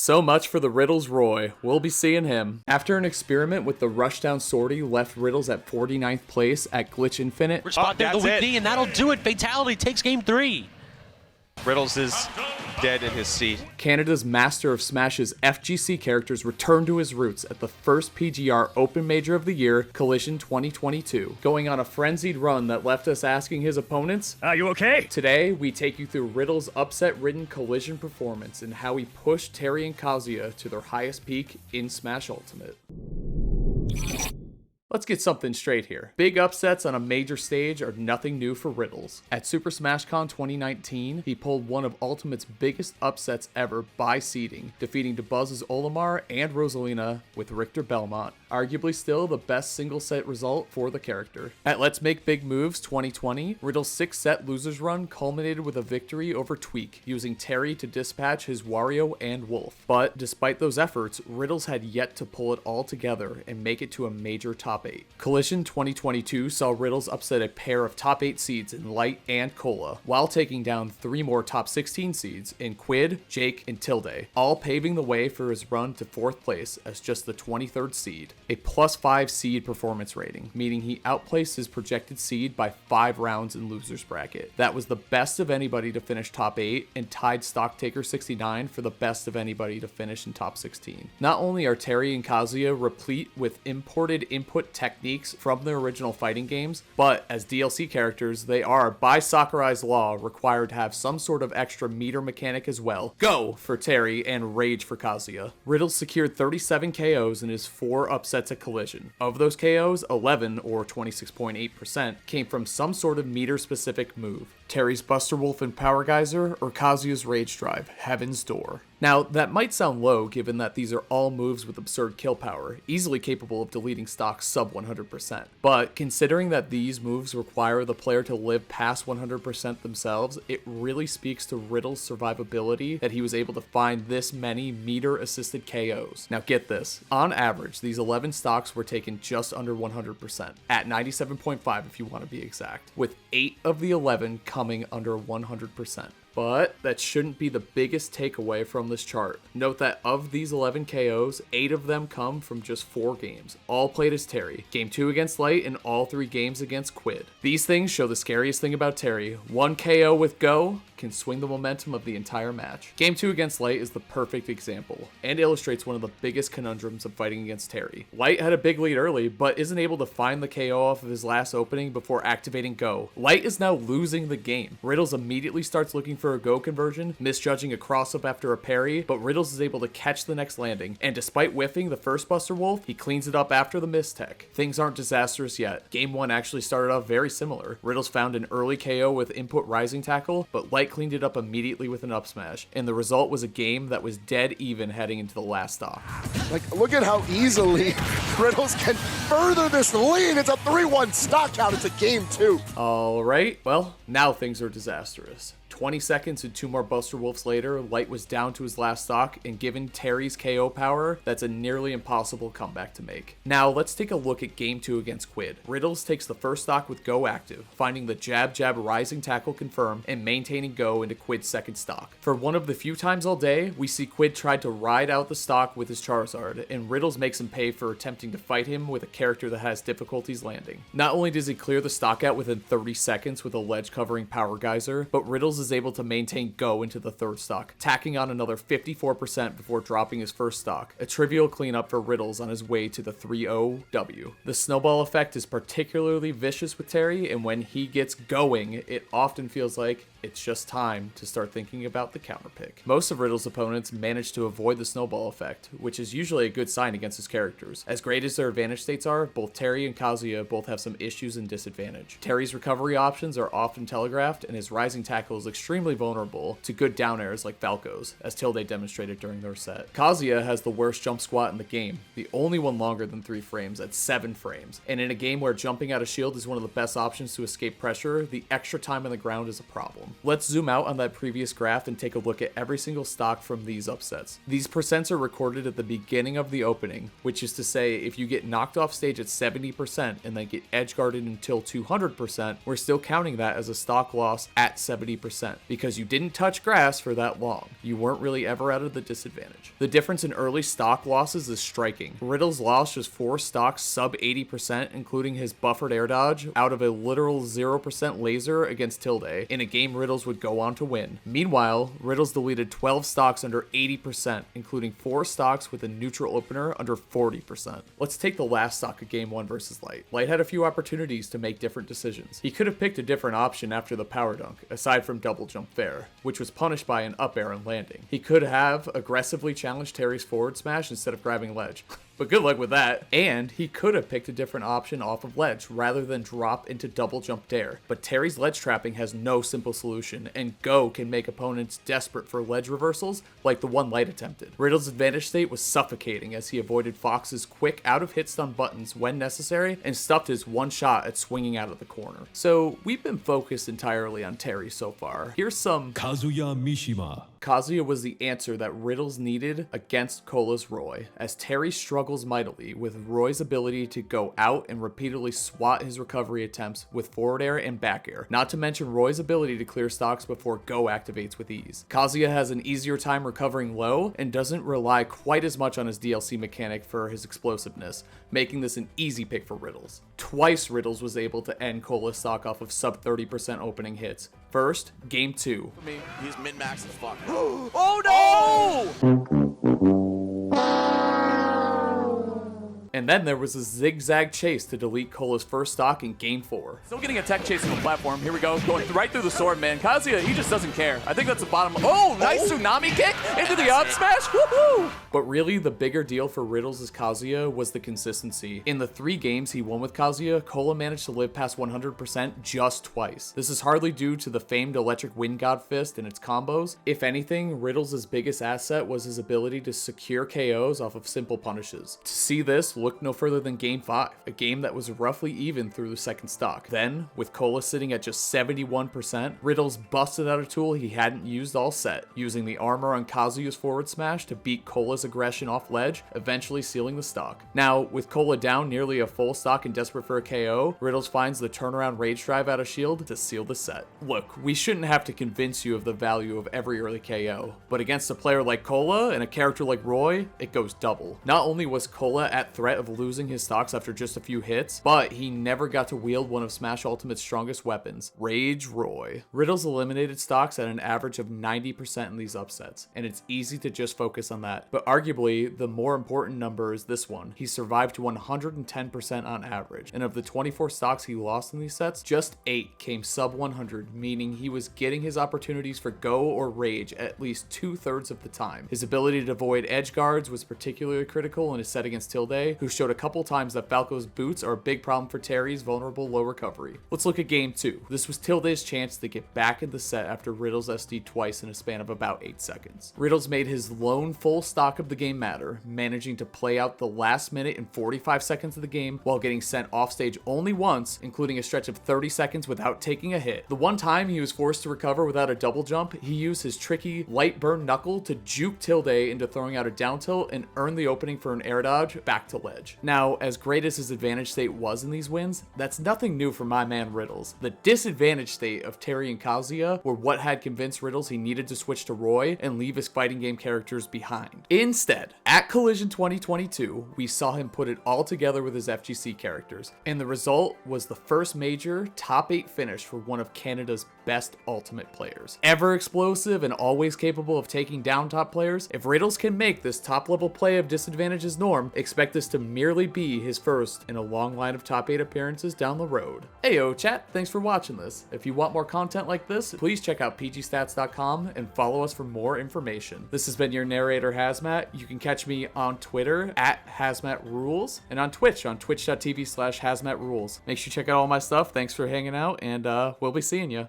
So much for the Riddles Roy. We'll be seeing him. After an experiment with the rushdown sortie left Riddles at 49th place at Glitch Infinite. Spot there, the weak knee, and that'll do it. Fatality takes game 3. Riddles is dead in his seat. Canada's Master of Smash's FGC characters return to his roots at the first PGR Open Major of the year, Collision 2022, going on a frenzied run that left us asking his opponents, "Are you okay?" Today, we take you through Riddles' upset-ridden Collision performance and how he pushed Terry and Kazuya to their highest peak in Smash Ultimate. Let's get something straight here. Big upsets on a major stage are nothing new for Riddles. At Super Smash Con 2019, he pulled one of Ultimate's biggest upsets ever by seeding, defeating DeBuzz's Olimar and Rosalina with Richter Belmont, arguably still the best single set result for the character. At Let's Make Big Moves 2020, Riddle's 6-set losers run culminated with a victory over Tweak, using Terry to dispatch his Wario and Wolf. But despite those efforts, Riddles had yet to pull it all together and make it to a major top 8. Collision 2022 saw Riddles upset a pair of top 8 seeds in Light and Cola, while taking down 3 more top 16 seeds in Quid, Jake, and Tilde, all paving the way for his run to 4th place as just the 23rd seed. A +5 seed performance rating, meaning he outplaced his projected seed by 5 rounds in losers bracket. That was the best of anybody to finish top 8 and tied Stocktaker 69 for the best of anybody to finish in top 16. Not only are Terry and Kazuya replete with imported input techniques from the original fighting games, but as DLC characters, they are, by Sakurai's law, required to have some sort of extra meter mechanic as well. Go for Terry and Rage for Kazuya. Riddles secured 37 KOs in his 4 upsets at Collision. Of those KOs, 11, or 26.8%, came from some sort of meter-specific move. Terry's Buster Wolf and Power Geyser, or Kazuya's Rage Drive, Heaven's Door. Now, that might sound low given that these are all moves with absurd kill power, easily capable of deleting stock sub 100%. But considering that these moves require the player to live past 100% themselves, it really speaks to Riddle's survivability that he was able to find this many meter-assisted KOs. Now get this, on average, these 11 stocks were taken just under 100%, at 97.5 if you want to be exact, with 8 of the 11 coming under 100%. But that shouldn't be the biggest takeaway from this chart. Note that of these 11 KOs, 8 of them come from just 4 games, all played as Terry. Game 2 against Light and all 3 games against Quid. These things show the scariest thing about Terry. 1 KO with Go can swing the momentum of the entire match. Game 2 against Light is the perfect example, and illustrates one of the biggest conundrums of fighting against Terry. Light had a big lead early, but isn't able to find the KO off of his last opening before activating Go. Light is now losing the game. Riddles immediately starts looking for a Go conversion, misjudging a cross-up after a parry, but Riddles is able to catch the next landing, and despite whiffing the first Buster Wolf, he cleans it up after the mistech. Things aren't disastrous yet. Game 1 actually started off very similar. Riddles found an early KO with input Rising Tackle, but Light cleaned it up immediately with an up smash, and the result was a game that was dead even heading into the last stock. Like, look at how easily Riddles can further this lead. It's a 3-1 stock count. It's a game 2. Alright, well, now things are disastrous. 20 seconds and 2 more Buster Wolves later, Light was down to his last stock, and given Terry's KO power, that's a nearly impossible comeback to make. Now, let's take a look at Game 2 against Quid. Riddles takes the first stock with Go active, finding the jab Rising Tackle confirm, and maintaining Go into Quid's second stock. For one of the few times all day, we see Quid tried to ride out the stock with his Charizard, and Riddles makes him pay for attempting to fight him with a character that has difficulties landing. Not only does he clear the stock out within 30 seconds with a ledge covering Power Geyser, but Riddles is able to maintain Go into the third stock, tacking on another 54% before dropping his first stock, a trivial cleanup for Riddles on his way to the 3-0 W. The snowball effect is particularly vicious with Terry, and when he gets going, it often feels like it's just time to start thinking about the counter pick. Most of Riddle's opponents manage to avoid the snowball effect, which is usually a good sign against his characters. As great as their advantage states are, both Terry and Kazuya both have some issues and disadvantage. Terry's recovery options are often telegraphed, and his Rising Tackle is extremely vulnerable to good down airs like Falco's, as Tilde demonstrated during their set. Kazuya has the worst jump squat in the game, the only one longer than 3 frames at 7 frames, and in a game where jumping out of shield is one of the best options to escape pressure, the extra time on the ground is a problem. Let's zoom out on that previous graph and take a look at every single stock from these upsets. These percents are recorded at the beginning of the opening, which is to say if you get knocked off stage at 70% and then get edge guarded until 200%, we're still counting that as a stock loss at 70% because you didn't touch grass for that long. You weren't really ever out of the disadvantage. The difference in early stock losses is striking. Riddles lost just 4 stocks sub 80%, including his buffered air dodge out of a literal 0% laser against Tilde in a game Riddles would go on to win. Meanwhile, Riddles deleted 12 stocks under 80%, including 4 stocks with a neutral opener under 40%. Let's take the last stock of game 1 versus Light. Light had a few opportunities to make different decisions. He could have picked a different option after the power dunk, aside from double jump fair, which was punished by an up air and landing. He could have aggressively challenged Terry's forward smash instead of grabbing ledge. But good luck with that. And he could have picked a different option off of ledge rather than drop into double jump dare. But Terry's ledge trapping has no simple solution, and Go can make opponents desperate for ledge reversals like the one Light attempted. Riddles' advantage state was suffocating as he avoided Fox's quick out of hit stun buttons when necessary and stuffed his one shot at swinging out of the corner. So we've been focused entirely on Terry so far. Here's some Kazuya Mishima. Kazuya was the answer that Riddles needed against Cola's Roy, as Terry struggles mightily with Roy's ability to go out and repeatedly swat his recovery attempts with forward air and back air, not to mention Roy's ability to clear stocks before Go activates with ease. Kazuya has an easier time recovering low and doesn't rely quite as much on his DLC mechanic for his explosiveness, making this an easy pick for Riddles. Twice Riddles was able to end Cola's stock off of sub 30% opening hits. First, game 2. I mean, he's min-max as fuck. Oh no! And then there was a zigzag chase to delete Cola's first stock in game 4. Still getting a tech chase on the platform. Here we go. Going right through the sword, man. Kazuya, he just doesn't care. I think that's the bottom. Oh, nice tsunami kick into the up smash. Woohoo! But really, the bigger deal for Riddles' Kazuya was the consistency. In the 3 games he won with Kazuya, Cola managed to live past 100% just twice. This is hardly due to the famed electric wind god fist and its combos. If anything, Riddles' biggest asset was his ability to secure KOs off of simple punishes. To see this, look no further than game 5, a game that was roughly even through the second stock. Then, with Cola sitting at just 71%, Riddles busted out a tool he hadn't used all set, using the armor on Kazuya's forward smash to beat Cola's aggression off ledge, eventually sealing the stock. Now, with Cola down nearly a full stock and desperate for a KO, Riddles finds the turnaround rage drive out of shield to seal the set. Look, we shouldn't have to convince you of the value of every early KO, but against a player like Cola and a character like Roy, it goes double. Not only was Cola at threat of losing his stocks after just a few hits, but he never got to wield one of Smash Ultimate's strongest weapons, Rage Roy. Riddles eliminated stocks at an average of 90% in these upsets, and it's easy to just focus on that. But arguably, the more important number is this one. He survived to 110% on average, and of the 24 stocks he lost in these sets, just 8 came sub 100, meaning he was getting his opportunities for Go or Rage at least 2/3 of the time. His ability to avoid edge guards was particularly critical in his set against Tilde, who showed a couple times that Falco's boots are a big problem for Terry's vulnerable low recovery. Let's look at game 2. This was Tilde's chance to get back in the set after Riddles SD'd twice in a span of about 8 seconds. Riddles made his lone full stock of the game matter, managing to play out the last minute and 45 seconds of the game while getting sent off stage only once, including a stretch of 30 seconds without taking a hit. The one time he was forced to recover without a double jump, he used his tricky light burn knuckle to juke Tilde into throwing out a down tilt and earn the opening for an air dodge back to ledge. Now, as great as his advantage state was in these wins, that's nothing new for my man Riddles. The disadvantage state of Terry and Kazuya were what had convinced Riddles he needed to switch to Roy and leave his fighting game characters behind. Instead, at Collision 2022, we saw him put it all together with his FGC characters, and the result was the first major top 8 finish for one of Canada's best Ultimate players. Ever explosive and always capable of taking down top players, if Riddles can make this top level play of disadvantage his norm, expect this to merely be his first in a long line of top 8 appearances down the road. Heyo chat, thanks for watching this. If you want more content like this, please check out PGstats.com and follow us for more information. This has been your narrator Hazmatt. You can catch me on Twitter at HazmattRules and on Twitch on twitch.tv/HazmattRules. Make sure you check out all my stuff. Thanks for hanging out, and we'll be seeing you.